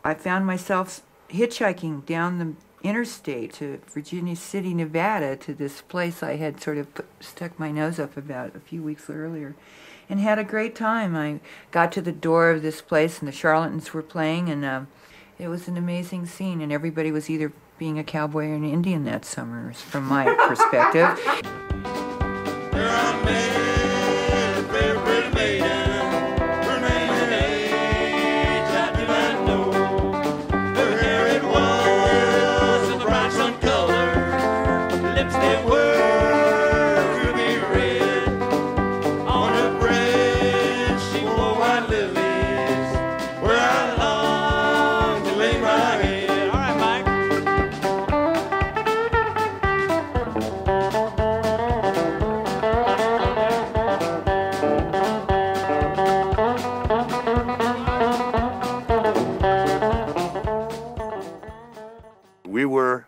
I found myself hitchhiking down the interstate to Virginia City, Nevada, to this place I had sort of stuck my nose up about a few weeks earlier, and had a great time. I got to the door of this place, and the Charlatans were playing, and it was an amazing scene, and everybody was either being a cowboy or an Indian that summer, from my perspective. We were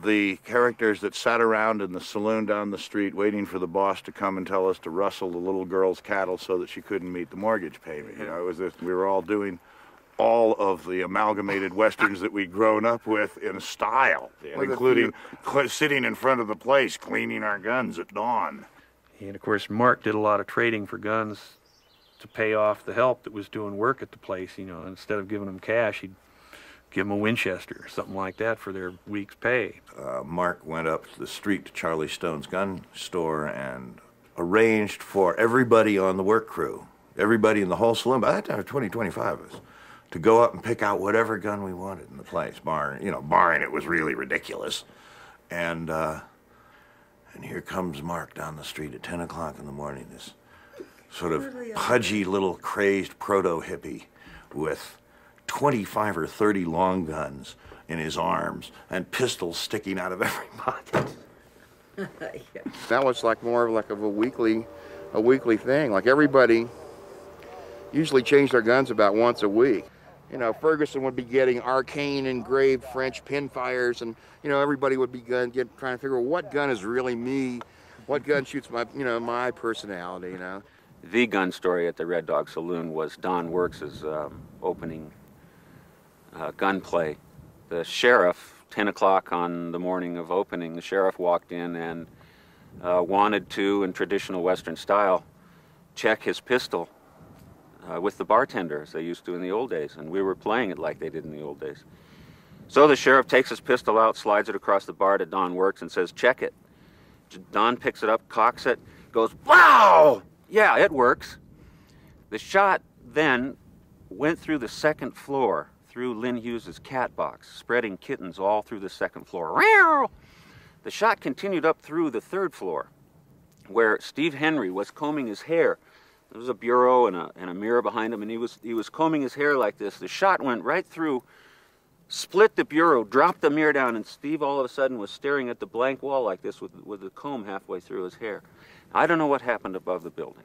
the characters that sat around in the saloon down the street waiting for the boss to come and tell us to rustle the little girl's cattle so that she couldn't meet the mortgage payment. You know, it was this, we were all doing all of the amalgamated westerns that we'd grown up with in style, including sitting in front of the place cleaning our guns at dawn. And of course, Mark did a lot of trading for guns to pay off the help that was doing work at the place. You know, instead of giving them cash, he'd give them a Winchester or something like that for their week's pay. Mark went up the street to Charlie Stone's gun store and arranged for everybody on the work crew, everybody in the whole saloon, by that time 25 of us, to go up and pick out whatever gun we wanted in the place, barring it was really ridiculous. And here comes Mark down the street at 10 o'clock in the morning, this sort of pudgy little crazed proto-hippie with 25 or 30 long guns in his arms and pistols sticking out of every pocket. Yeah. That was like more of a weekly thing. Like everybody usually changed their guns about once a week. You know, Ferguson would be getting arcane engraved French pinfires, and you know, everybody would be trying to figure out what gun is really me, what gun shoots my my personality. You know, the gun story at the Red Dog Saloon was Don Works's opening gunplay. The sheriff, 10 o'clock on the morning of opening, the sheriff walked in and wanted to, in traditional Western style, check his pistol with the bartender, as they used to in the old days, and we were playing it like they did in the old days. So the sheriff takes his pistol out, slides it across the bar to Don Works and says, check it. Don picks it up, cocks it, goes, wow! Yeah, it works. The shot then went through the second floor, through Lynn Hughes's cat box, spreading kittens all through the second floor. The shot continued up through the third floor, where Steve Henry was combing his hair. There was a bureau and a mirror behind him, and he was combing his hair like this. The shot went right through, split the bureau, dropped the mirror down, and Steve all of a sudden was staring at the blank wall like this with the comb halfway through his hair. I don't know what happened above the building.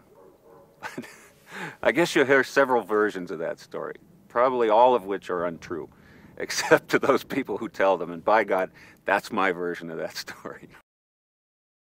I guess you'll hear several versions of that story, probably all of which are untrue, except to those people who tell them, and by God, that's my version of that story.